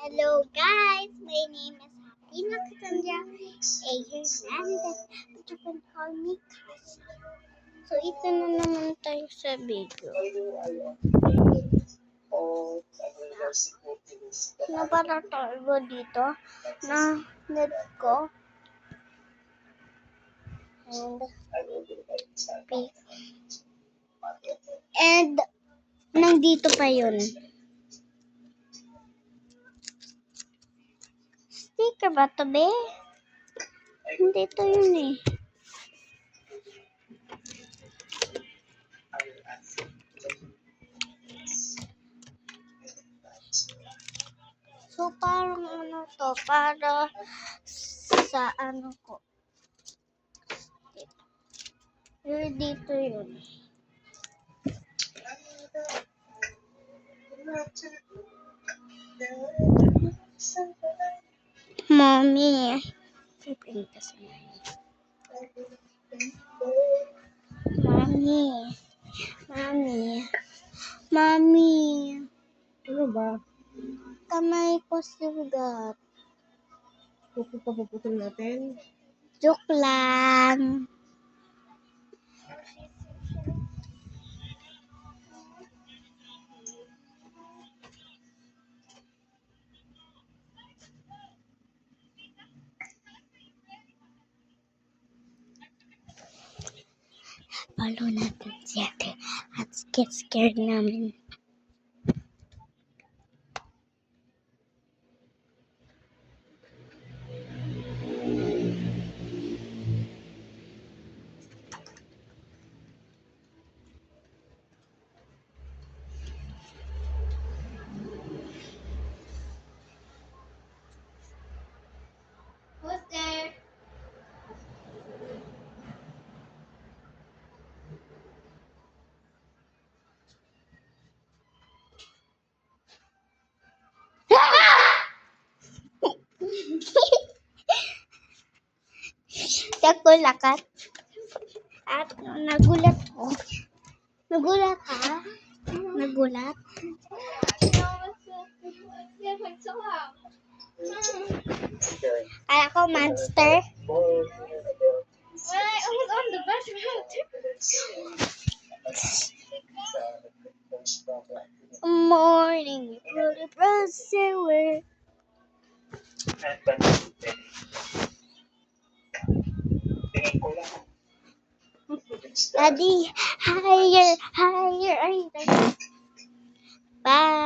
Hello guys, my name is Hatina Cassandra A. Hernandez, but you can call me Cassie. So ito na naman tayo sa video. Napala tayo dito na net ko. And nandito pa yun. Sticker ba ito, be? Hindi ito yun eh. So, parang ano to? Para sa ano ko. Dito yun. Mommy. Mommy. Ano ba? Kamay ko sugat. Papuputol natin? Joke lang. Follow natin si ate at get scared namin. Who's there? Nakulakat. At nagulat ko. Nagulat ka? Nagulat? Kala ko monster. When I was on the bathroom. Morning, really away. Daddy, higher. Bye.